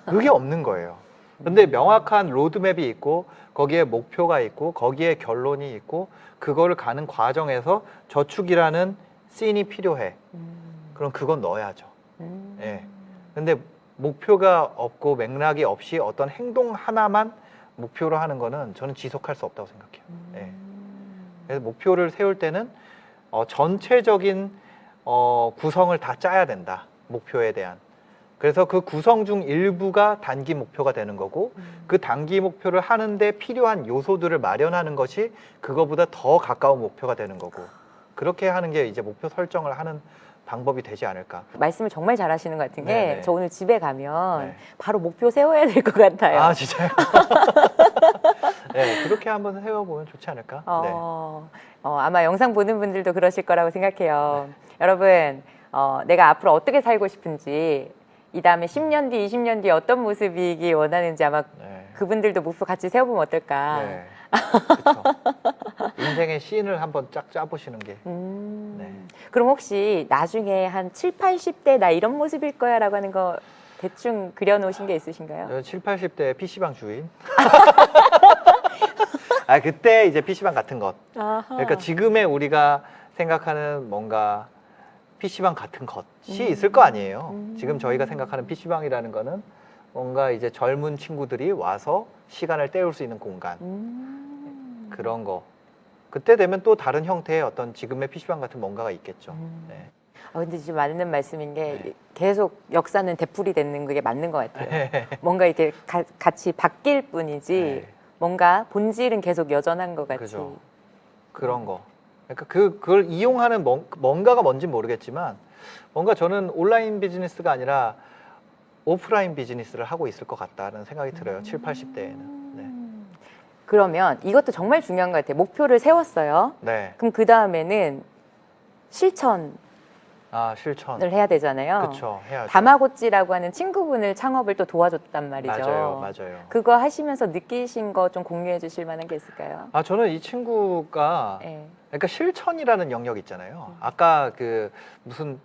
그게 없는 거예요. 근데 명확한 로드맵이 있고 거기에 목표가 있고 거기에 결론이 있고 그거를 가는 과정에서 저축이라는 씬이 필요해. 그럼 그건 넣어야죠. 예. 근데 목표가 없고 맥락이 없이 어떤 행동 하나만 목표로 하는 거는 저는 지속할 수 없다고 생각해요. 예. 그래서 목표를 세울 때는 전체적인 구성을 다 짜야 된다. 목표에 대한. 그래서 그 구성 중 일부가 단기 목표가 되는 거고 그 단기 목표를 하는데 필요한 요소들을 마련하는 것이 그거보다 더 가까운 목표가 되는 거고 그렇게 하는 게 이제 목표 설정을 하는 방법이 되지 않을까. 말씀을 정말 잘하시는 것 같은 게 네네. 저 오늘 집에 가면 네. 바로 목표 세워야 될 것 같아요. 아 진짜요? 네, 그렇게 한번 세워보면 좋지 않을까? 네. 아마 영상 보는 분들도 그러실 거라고 생각해요. 여러분, 내가 앞으로 어떻게 살고 싶은지 이 다음에 10년 뒤, 20년 뒤에 어떤 모습이기 원하는지 아마 네. 그분들도 목표 같이 세워보면 어떨까. 네. 그쵸. 인생의 씬을 한번 쫙 짜보시는 게. 네. 그럼 혹시 나중에 한 7, 80대 나 이런 모습일 거야 라고 하는 거 대충 그려놓으신 게 있으신가요? 저 7, 80대 PC방 주인. 그때 이제 PC방 같은 것. 아하. 그러니까 지금의 우리가 생각하는 뭔가 PC방 같은 것이 있을 거 아니에요. 지금 저희가 생각하는 PC방이라는 거는 뭔가 이제 젊은 친구들이 와서 시간을 때울 수 있는 공간. 그런 거. 그때 되면 또 다른 형태의 어떤 지금의 PC방 같은 뭔가가 있겠죠. 네. 근데 지금 맞는 말씀인 게 네. 계속 역사는 되풀이 되는 그게 맞는 것 같아요. 네. 뭔가 이렇게 같이 바뀔 뿐이지 네. 뭔가 본질은 계속 여전한 것 같이. 그죠. 그런 거. 그러니까 그걸 이용하는 뭔가가 뭔지 모르겠지만 뭔가 저는 온라인 비즈니스가 아니라 오프라인 비즈니스를 하고 있을 것 같다는 생각이 들어요. 7, 80대에는. 네. 그러면 이것도 정말 중요한 것 같아요. 목표를 세웠어요. 네. 그럼 그 다음에는 실천을 실천. 해야 되잖아요. 그렇죠. 해야죠. 다마고찌라고 하는 친구분을 창업을 또 도와줬단 말이죠. 맞아요. 그거 하시면서 느끼신 거 좀 공유해 주실 만한 게 있을까요? 저는 이 친구가 네. 그러니까 실천이라는 영역 있잖아요. 아까 그 무슨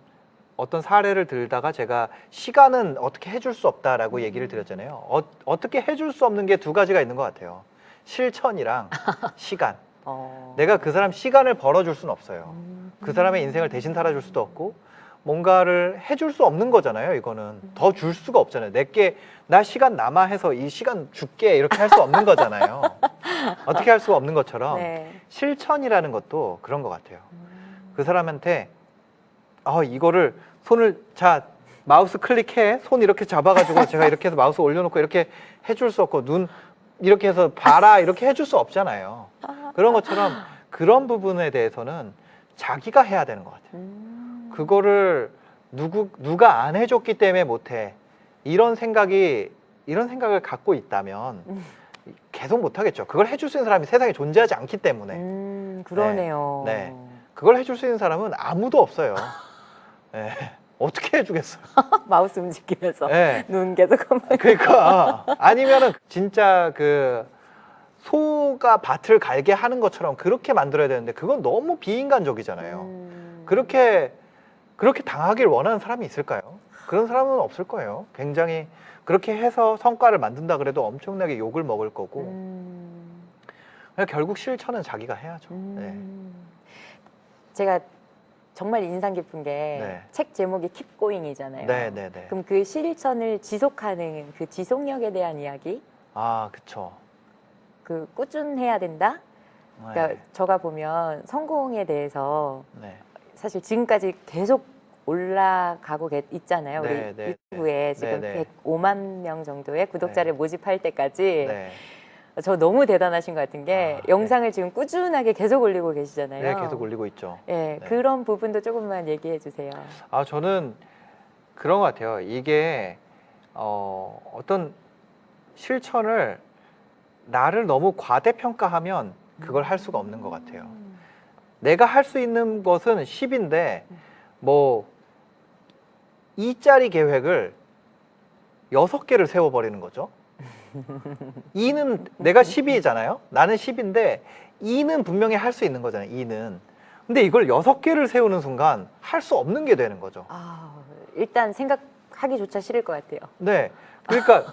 어떤 사례를 들다가 제가 시간은 어떻게 해줄 수 없다라고 얘기를 드렸잖아요. 어떻게 해줄 수 없는 게 두 가지가 있는 것 같아요. 실천이랑 시간. 내가 그 사람 시간을 벌어줄 수는 없어요. 그 사람의 인생을 대신 살아줄 수도 없고 뭔가를 해줄 수 없는 거잖아요. 이거는 더 줄 수가 없잖아요. 내게 나 시간 남아 해서 이 시간 줄게 이렇게 할 수 없는 거잖아요. 어떻게 할 수가 없는 것처럼 네. 실천이라는 것도 그런 것 같아요. 그 사람한테 이거를 손을 마우스 클릭해 손 이렇게 잡아가지고 제가 이렇게 해서 마우스 올려놓고 이렇게 해줄 수 없고 눈 이렇게 해서 봐라 이렇게 해줄 수 없잖아요. 그런 것처럼 그런 부분에 대해서는 자기가 해야 되는 것 같아요. 그거를 누가 안 해줬기 때문에 못해 이런 생각을 갖고 있다면 계속 못하겠죠. 그걸 해줄 수 있는 사람이 세상에 존재하지 않기 때문에. 그러네요. 네. 그걸 해줄 수 있는 사람은 아무도 없어요. 네. 어떻게 해주겠어요? 마우스 움직이면서 네. 눈 계속 그러니까 아니면은 진짜 그 소가 밭을 갈게 하는 것처럼 그렇게 만들어야 되는데 그건 너무 비인간적이잖아요. 그렇게 당하길 원하는 사람이 있을까요? 그런 사람은 없을 거예요. 굉장히 그렇게 해서 성과를 만든다 그래도 엄청나게 욕을 먹을 거고. 그러니까 결국 실천은 자기가 해야죠. 네. 제가 정말 인상 깊은 게 책 제목이 Keep Going이잖아요. 네. 그럼 그 실천을 지속하는 그 지속력에 대한 이야기? 그쵸. 그 꾸준해야 된다? 그러니까 제가 보면 성공에 대해서 사실 지금까지 계속 올라가고 있잖아요. 우리 유튜브에 지금 105만 명 정도의 구독자를 모집할 때까지 저 너무 대단하신 것 같은 게 영상을 지금 꾸준하게 계속 올리고 계시잖아요. 네, 계속 올리고 있죠. 네, 그런 부분도 조금만 얘기해 주세요. 저는 그런 것 같아요. 이게 어떤 실천을 나를 너무 과대평가하면 그걸 할 수가 없는 것 같아요. 내가 할 수 있는 것은 10인데 뭐 2짜리 계획을 6개를 세워버리는 거죠. 2는 내가 12잖아요. 나는 10인데 2는 분명히 할 수 있는 거잖아요. 2는. 근데 이걸 6개를 세우는 순간 할 수 없는 게 되는 거죠. 일단 생각하기조차 싫을 것 같아요. 네. 그러니까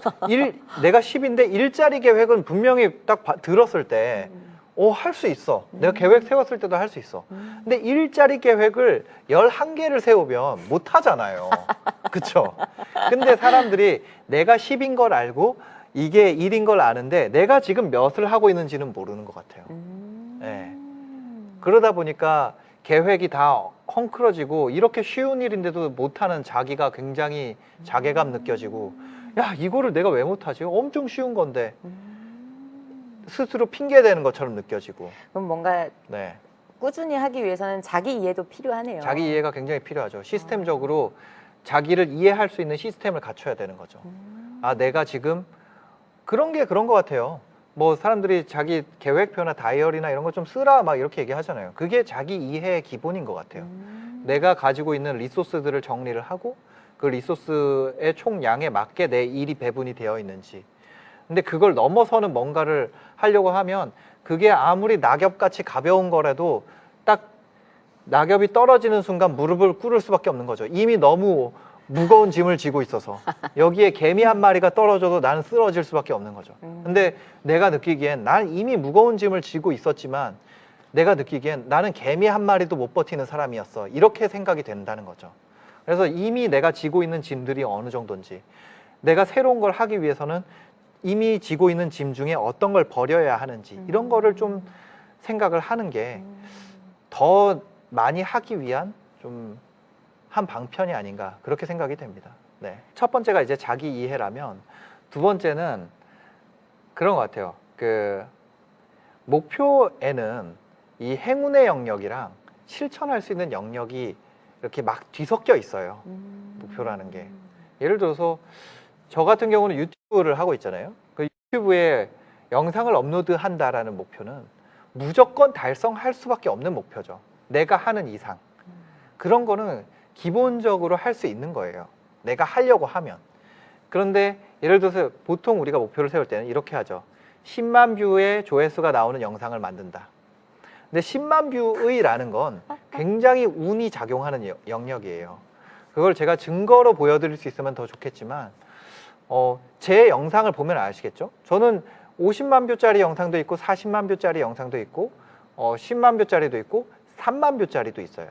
내가 10인데 1짜리 계획은 분명히 딱 들었을 때 할 수 있어. 내가 계획 세웠을 때도 할 수 있어. 근데 1짜리 계획을 11개를 세우면 못 하잖아요. 그쵸? 근데 사람들이 내가 10인 걸 알고 이게 1인 걸 아는데 내가 지금 몇을 하고 있는지는 모르는 것 같아요. 네. 그러다 보니까 계획이 다 헝클어지고 이렇게 쉬운 일인데도 못하는 자기가 굉장히 자괴감 느껴지고 야 이거를 내가 왜 못하지? 엄청 쉬운 건데 스스로 핑계대는 것처럼 느껴지고. 그럼 뭔가 꾸준히 하기 위해서는 자기 이해도 필요하네요. 자기 이해가 굉장히 필요하죠. 시스템적으로 자기를 이해할 수 있는 시스템을 갖춰야 되는 거죠. 내가 지금 그런 것 같아요. 뭐 사람들이 자기 계획표나 다이어리나 이런 거 좀 쓰라 막 이렇게 얘기하잖아요. 그게 자기 이해의 기본인 것 같아요. 내가 가지고 있는 리소스들을 정리를 하고 그 리소스의 총량에 맞게 내 일이 배분이 되어 있는지. 근데 그걸 넘어서는 뭔가를 하려고 하면 그게 아무리 낙엽같이 가벼운 거라도 딱 낙엽이 떨어지는 순간 무릎을 꿇을 수밖에 없는 거죠. 이미 너무 무거운 짐을 지고 있어서 여기에 개미 한 마리가 떨어져도 나는 쓰러질 수밖에 없는 거죠. 근데 내가 느끼기엔 난 이미 무거운 짐을 지고 있었지만 내가 느끼기엔 나는 개미 한 마리도 못 버티는 사람이었어. 이렇게 생각이 된다는 거죠. 그래서 이미 내가 지고 있는 짐들이 어느 정도인지 내가 새로운 걸 하기 위해서는 이미 지고 있는 짐 중에 어떤 걸 버려야 하는지 이런 거를 좀 생각을 하는 게 더 많이 하기 위한 좀 한 방편이 아닌가 그렇게 생각이 됩니다. 네. 첫 번째가 이제 자기 이해라면 두 번째는 그런 것 같아요. 그 목표에는 이 행운의 영역이랑 실천할 수 있는 영역이 이렇게 막 뒤섞여 있어요. 목표라는 게. 예를 들어서 저 같은 경우는 유튜브를 하고 있잖아요. 그 유튜브에 영상을 업로드한다라는 목표는 무조건 달성할 수밖에 없는 목표죠. 내가 하는 이상. 그런 거는 기본적으로 할 수 있는 거예요. 내가 하려고 하면. 그런데 예를 들어서 보통 우리가 목표를 세울 때는 이렇게 하죠. 10만 뷰의 조회수가 나오는 영상을 만든다. 근데 10만 뷰의라는 건 굉장히 운이 작용하는 영역이에요. 그걸 제가 증거로 보여드릴 수 있으면 더 좋겠지만 제 영상을 보면 아시겠죠? 저는 50만 뷰짜리 영상도 있고 40만 뷰짜리 영상도 있고 10만 뷰짜리도 있고 3만 뷰짜리도 있어요.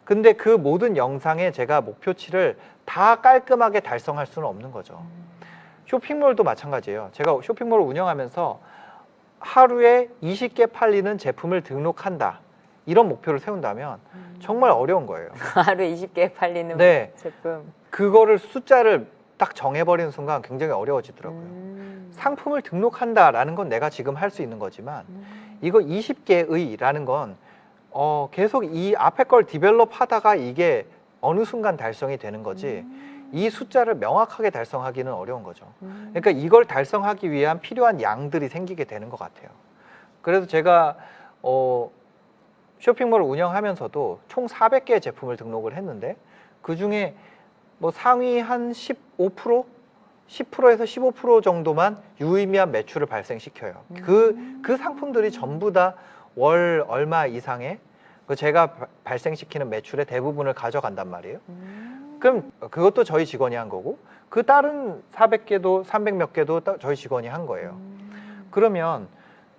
근데 그 모든 영상에 제가 목표치를 다 깔끔하게 달성할 수는 없는 거죠. 쇼핑몰도 마찬가지예요. 제가 쇼핑몰을 운영하면서 하루에 20개 팔리는 제품을 등록한다. 이런 목표를 세운다면 정말 어려운 거예요. 하루에 20개 팔리는 네. 제품. 그거를 숫자를 딱 정해버리는 순간 굉장히 어려워지더라고요. 상품을 등록한다라는 건 내가 지금 할 수 있는 거지만 이거 20개의라는 건 계속 이 앞에 걸 디벨롭 하다가 이게 어느 순간 달성이 되는 거지 이 숫자를 명확하게 달성하기는 어려운 거죠. 그러니까 이걸 달성하기 위한 필요한 양들이 생기게 되는 것 같아요. 그래서 제가 쇼핑몰을 운영하면서도 총 400개의 제품을 등록을 했는데 그중에 뭐 상위 한 15%? 10%에서 15% 정도만 유의미한 매출을 발생시켜요. 그 상품들이 전부 다 월 얼마 이상의 제가 발생시키는 매출의 대부분을 가져간단 말이에요. 그럼 그것도 저희 직원이 한 거고 그 다른 400개도 300 몇 개도 저희 직원이 한 거예요. 그러면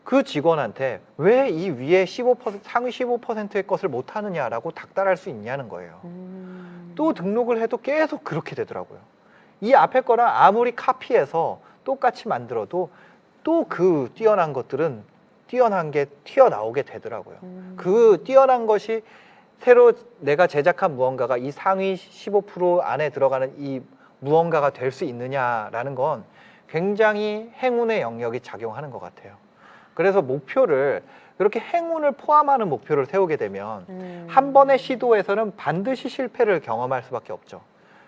그 직원한테 왜 이 위에 15% 상위 15%의 것을 못 하느냐라고 닥달할 수 있냐는 거예요. 또 등록을 해도 계속 그렇게 되더라고요. 이 앞에 거랑 아무리 카피해서 똑같이 만들어도 또 그 뛰어난 것들은 뛰어난 게 튀어나오게 되더라고요. 그 뛰어난 것이 새로 내가 제작한 무언가가 이 상위 15% 안에 들어가는 이 무언가가 될 수 있느냐라는 건 굉장히 행운의 영역이 작용하는 것 같아요. 그래서 목표를 그렇게 행운을 포함하는 목표를 세우게 되면 한 번의 시도에서는 반드시 실패를 경험할 수밖에 없죠.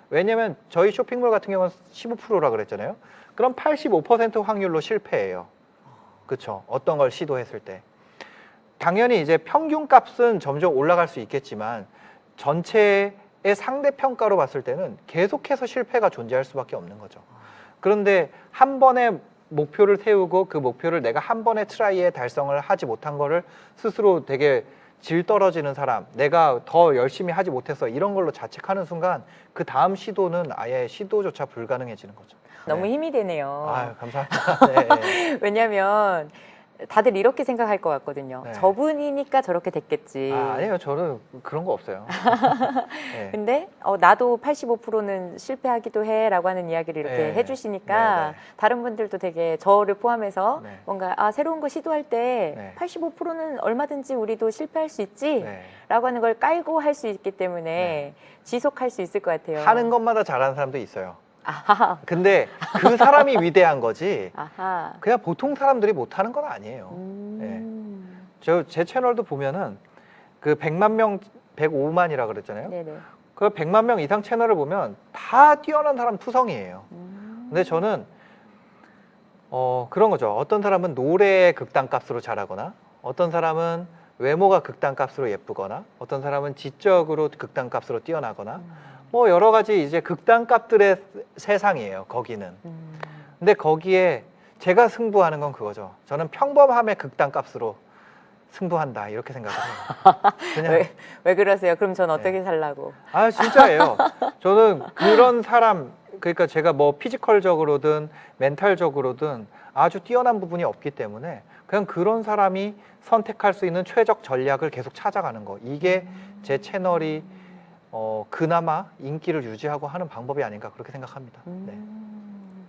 왜냐면 저희 쇼핑몰 같은 경우는 15%라 그랬잖아요. 그럼 85% 확률로 실패해요. 그렇죠. 어떤 걸 시도했을 때. 당연히 이제 평균 값은 점점 올라갈 수 있겠지만 전체의 상대 평가로 봤을 때는 계속해서 실패가 존재할 수밖에 없는 거죠. 그런데 한 번에 목표를 세우고 그 목표를 내가 한 번에 트라이에 달성을 하지 못한 거를 스스로 되게 질 떨어지는 사람, 내가 더 열심히 하지 못해서 이런 걸로 자책하는 순간 그 다음 시도는 아예 시도조차 불가능해지는 거죠. 너무 네. 힘이 되네요. 아유, 감사합니다. 네. 왜냐면 다들 이렇게 생각할 것 같거든요. 네. 저분이니까 저렇게 됐겠지. 아니에요. 저는 그런 거 없어요. 네. 근데 나도 85%는 실패하기도 해라고 하는 이야기를 이렇게 네. 해주시니까 네, 네. 다른 분들도 되게 저를 포함해서 네. 뭔가 새로운 거 시도할 때 네. 85%는 얼마든지 우리도 실패할 수 있지 네. 라고 하는 걸 깔고 할 수 있기 때문에 네. 지속할 수 있을 것 같아요. 하는 것마다 잘하는 사람도 있어요. 아하. 근데 그 사람이 위대한 거지 아하. 그냥 보통 사람들이 못하는 건 아니에요. 제 채널도 보면은 그 100만 명, 105만이라 그랬잖아요. 네네. 그 100만 명 이상 채널을 보면 다 뛰어난 사람 투성이에요. 근데 저는 그런 거죠. 어떤 사람은 노래 극단값으로 잘하거나 어떤 사람은 외모가 극단값으로 예쁘거나 어떤 사람은 지적으로 극단값으로 뛰어나거나 뭐 여러 가지 이제 극단값들의 세상이에요. 거기는. 근데 거기에 제가 승부하는 건 그거죠. 저는 평범함의 극단값으로 승부한다 이렇게 생각을 해요. 그냥 왜 그러세요? 그럼 전 어떻게 살라고? 진짜예요. 저는 그런 사람 그러니까 제가 뭐 피지컬적으로든 멘탈적으로든 아주 뛰어난 부분이 없기 때문에 그냥 그런 사람이 선택할 수 있는 최적 전략을 계속 찾아가는 거. 이게 제 채널이 그나마 인기를 유지하고 하는 방법이 아닌가 그렇게 생각합니다. 네.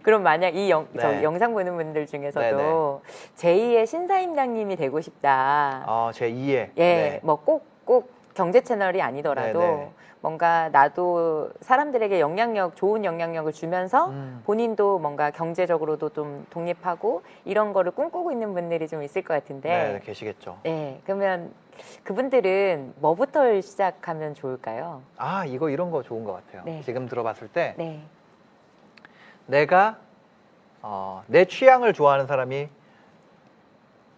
그럼 만약 저 네. 영상 보는 분들 중에서도 제2의 신사임당님이 되고 싶다. 제 2의 예, 뭐 꼭 경제 채널이 아니더라도 네네. 뭔가 나도 사람들에게 좋은 영향력을 주면서 본인도 뭔가 경제적으로도 좀 독립하고 이런 거를 꿈꾸고 있는 분들이 좀 있을 것 같은데. 네, 계시겠죠. 네, 그러면 그분들은 뭐부터 시작하면 좋을까요? 이런 거 좋은 것 같아요. 네. 지금 들어봤을 때 네. 내가 내 취향을 좋아하는 사람이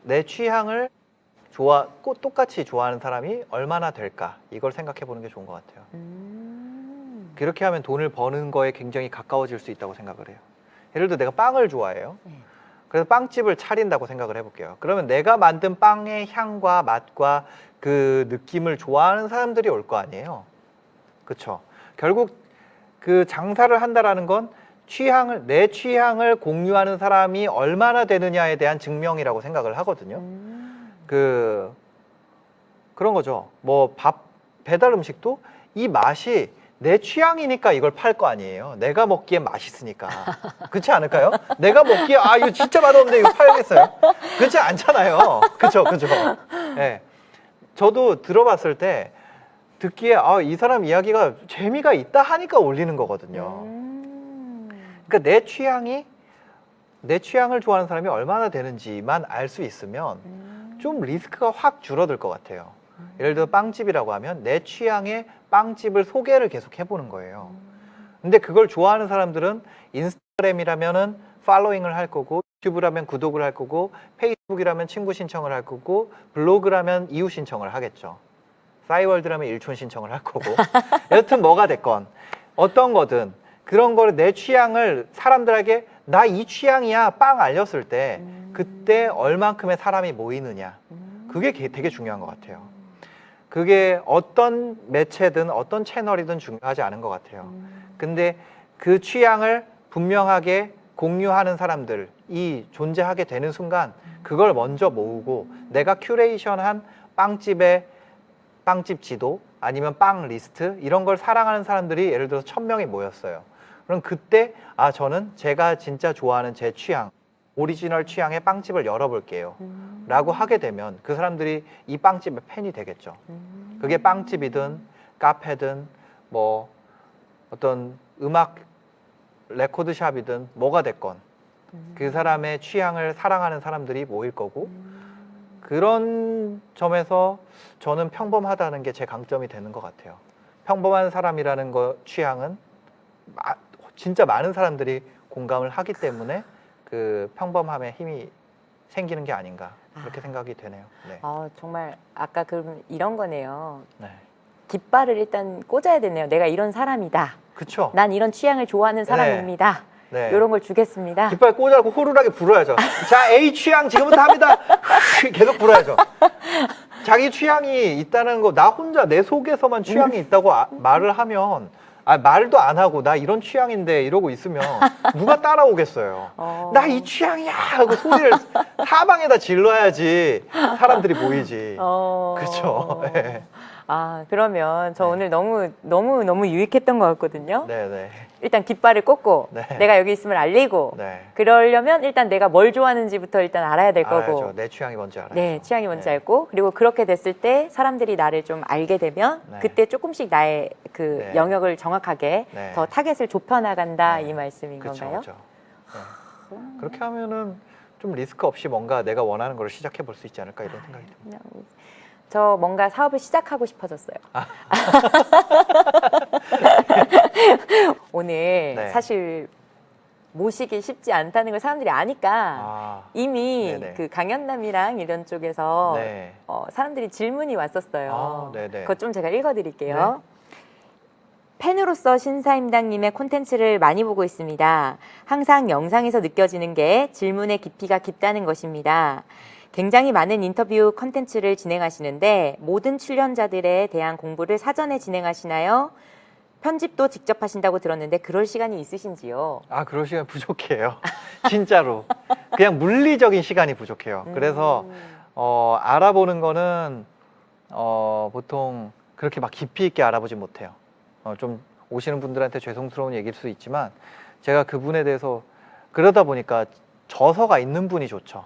내 취향을 똑같이 좋아하는 사람이 얼마나 될까, 이걸 생각해 보는 게 좋은 것 같아요. 그렇게 하면 돈을 버는 거에 굉장히 가까워질 수 있다고 생각을 해요. 예를 들어 내가 빵을 좋아해요. 그래서 빵집을 차린다고 생각을 해볼게요. 그러면 내가 만든 빵의 향과 맛과 그 느낌을 좋아하는 사람들이 올 거 아니에요. 그쵸? 결국 그 장사를 한다라는 건 내 취향을 공유하는 사람이 얼마나 되느냐에 대한 증명이라고 생각을 하거든요. 그런 거죠. 뭐 배달 음식도 이 맛이 내 취향이니까 이걸 팔 거 아니에요. 내가 먹기엔 맛있으니까. 그렇지 않을까요? 내가 먹기에 이거 진짜 맛없는데 이거 팔겠어요? 그렇지 않잖아요. 그쵸. 네. 저도 들어봤을 때 듣기에 이 사람 이야기가 재미가 있다 하니까 올리는 거거든요. 그러니까 내 취향을 좋아하는 사람이 얼마나 되는지만 알 수 있으면 좀 리스크가 확 줄어들 것 같아요. 예를 들어 빵집이라고 하면 내 취향의 빵집을 소개를 계속 해보는 거예요. 근데 그걸 좋아하는 사람들은 인스타그램이라면은 팔로잉을 할 거고, 유튜브라면 구독을 할 거고, 페이스북이라면 친구 신청을 할 거고, 블로그라면 이웃 신청을 하겠죠. 싸이월드라면 일촌 신청을 할 거고. 여튼 뭐가 됐건 어떤 거든 그런 거를 내 취향을 사람들에게 나 이 취향이야 빵 알렸을 때 그때 얼만큼의 사람이 모이느냐, 그게 되게 중요한 것 같아요. 그게 어떤 매체든 어떤 채널이든 중요하지 않은 것 같아요. 근데 그 취향을 분명하게 공유하는 사람들이 존재하게 되는 순간 그걸 먼저 모으고 내가 큐레이션한 빵집 지도 아니면 빵 리스트 이런 걸 사랑하는 사람들이 예를 들어서 1000명이 모였어요. 그럼 그때 저는 제가 진짜 좋아하는 제 취향, 오리지널 취향의 빵집을 열어볼게요 라고 하게 되면 그 사람들이 이 빵집의 팬이 되겠죠. 그게 빵집이든 카페든 뭐 어떤 음악 레코드샵이든 뭐가 됐건 그 사람의 취향을 사랑하는 사람들이 모일 거고, 그런 점에서 저는 평범하다는 게 제 강점이 되는 것 같아요. 평범한 사람이라는 취향은 진짜 많은 사람들이 공감을 하기 때문에 그 평범함에 힘이 생기는 게 아닌가, 그렇게 생각이 되네요. 네. 정말 아까 그럼 이런 거네요. 네. 깃발을 일단 꽂아야 되네요. 내가 이런 사람이다. 그쵸. 난 이런 취향을 좋아하는 사람입니다. 네. 이런 걸 주겠습니다. 깃발 꽂아고 호루라기 불어야죠. 자, A 취향 지금부터 합니다. 계속 불어야죠. 자기 취향이 있다는 거, 나 혼자 내 속에서만 취향이 있다고 말을 하면, 말도 안 하고 나 이런 취향인데 이러고 있으면 누가 따라오겠어요. 나 이 취향이야 하고 소리를 사방에다 질러야지 사람들이 보이지. 그렇죠. 네. 그러면 저 오늘 너무 유익했던 것 같거든요. 네네. 일단 깃발을 꽂고 내가 여기 있음을 알리고 그러려면 일단 내가 뭘 좋아하는지부터 일단 알아야 될 거고. 내 취향이 뭔지 알아야죠. 네, 취향이 뭔지 알고, 그리고 그렇게 됐을 때 사람들이 나를 좀 알게 되면 그때 조금씩 나의 그 영역을 정확하게 더 타겟을 좁혀나간다 이 말씀인 건가요? 그렇죠. 그렇게 하면은 좀 리스크 없이 뭔가 내가 원하는 걸 시작해 볼 수 있지 않을까 이런 생각이 듭니다. 저 뭔가 사업을 시작하고 싶어졌어요. 오늘 사실 모시기 쉽지 않다는 걸 사람들이 아니까 이미 그 강연남이랑 이런 쪽에서 사람들이 질문이 왔었어요. 그것 좀 제가 읽어드릴게요. 팬으로서 신사임당님의 콘텐츠를 많이 보고 있습니다. 항상 영상에서 느껴지는 게 질문의 깊이가 깊다는 것입니다. 굉장히 많은 인터뷰 컨텐츠를 진행하시는데 모든 출연자들에 대한 공부를 사전에 진행하시나요? 편집도 직접 하신다고 들었는데 그럴 시간이 있으신지요? 그럴 시간 부족해요. 진짜로. 그냥 물리적인 시간이 부족해요. 그래서 알아보는 거는 보통 그렇게 막 깊이 있게 알아보지 못해요. 좀 오시는 분들한테 죄송스러운 얘기일 수 있지만 제가 그분에 대해서 그러다 보니까 저서가 있는 분이 좋죠.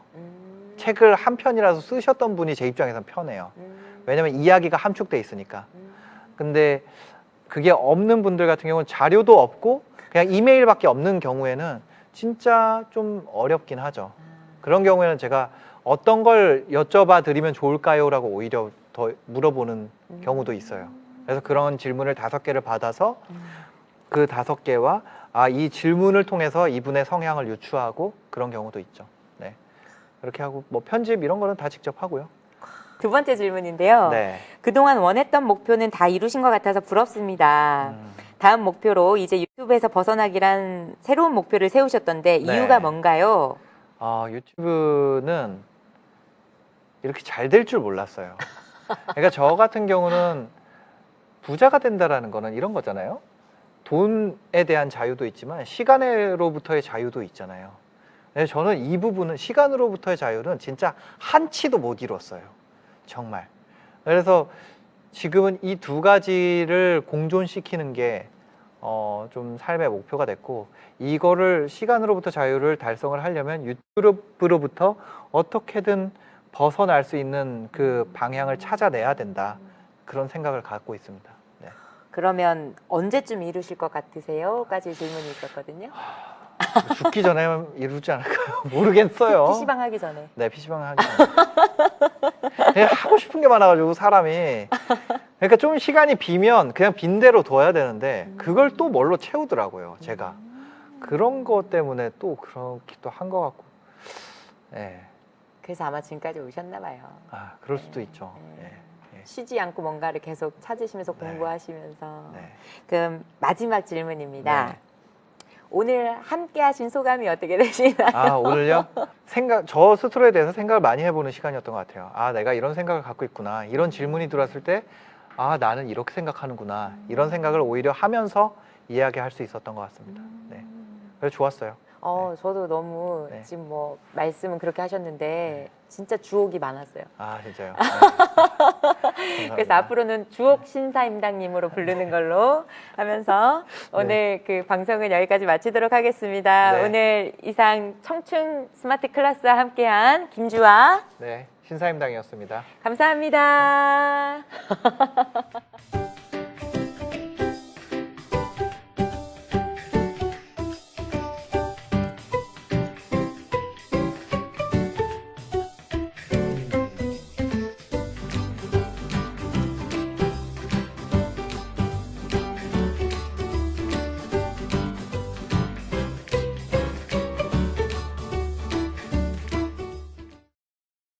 책을 한 편이라도 쓰셨던 분이 제 입장에선 편해요. 왜냐면 이야기가 함축돼 있으니까. 근데 그게 없는 분들 같은 경우는 자료도 없고 그냥 이메일밖에 없는 경우에는 진짜 좀 어렵긴 하죠. 그런 경우에는 제가 어떤 걸 여쭤봐 드리면 좋을까요? 라고 오히려 더 물어보는 경우도 있어요. 그래서 그런 질문을 5개를 받아서 그 5개와 이 질문을 통해서 이분의 성향을 유추하고 그런 경우도 있죠. 네. 그렇게 하고 뭐 편집 이런 거는 다 직접 하고요. 두 번째 질문인데요. 네. 그동안 원했던 목표는 다 이루신 것 같아서 부럽습니다. 다음 목표로 이제 유튜브에서 벗어나기란 새로운 목표를 세우셨던데 네. 이유가 뭔가요? 유튜브는 이렇게 잘 될 줄 몰랐어요. 그러니까 저 같은 경우는 부자가 된다라는 거는 이런 거잖아요. 돈에 대한 자유도 있지만 시간으로부터의 자유도 있잖아요. 네, 저는 이 부분은 시간으로부터의 자유는 진짜 한치도 못 이뤘어요. 정말. 그래서 지금은 이 두 가지를 공존시키는 게 좀 삶의 목표가 됐고, 이거를 시간으로부터 자유를 달성을 하려면 유튜브로부터 어떻게든 벗어날 수 있는 그 방향을 찾아내야 된다. 그런 생각을 갖고 있습니다. 네. 그러면 언제쯤 이루실 것 같으세요? 까지 질문이 있었거든요. 죽기 전에 이루지 않을까요? 모르겠어요. PC방 하기 전에. 네, PC방 하기 전에. 그냥 하고 싶은 게 많아가지고 사람이. 그러니까 좀 시간이 비면 그냥 빈 대로 둬야 되는데 그걸 또 뭘로 채우더라고요, 제가. 그런 것 때문에 또 그렇기도 한 것 같고. 네. 그래서 아마 지금까지 오셨나 봐요. 그럴 수도 있죠. 네. 쉬지 않고 뭔가를 계속 찾으시면서 네. 공부하시면서. 네. 그럼 마지막 질문입니다. 네. 오늘 함께 하신 소감이 어떻게 되시나요? 오늘요? 저 스스로에 대해서 생각을 많이 해보는 시간이었던 것 같아요. 내가 이런 생각을 갖고 있구나. 이런 질문이 들어왔을 때, 나는 이렇게 생각하는구나. 이런 생각을 오히려 하면서 이야기할 수 있었던 것 같습니다. 네. 그래서 좋았어요. 저도 너무 네. 지금 뭐 말씀은 그렇게 하셨는데 진짜 주옥이 많았어요. 진짜요? 네. 그래서 앞으로는 주옥 신사임당님으로 부르는 걸로 하면서 오늘 그 방송은 여기까지 마치도록 하겠습니다. 네. 오늘 이상 청춘 스마트 클래스와 함께한 김주아 네, 신사임당이었습니다. 감사합니다.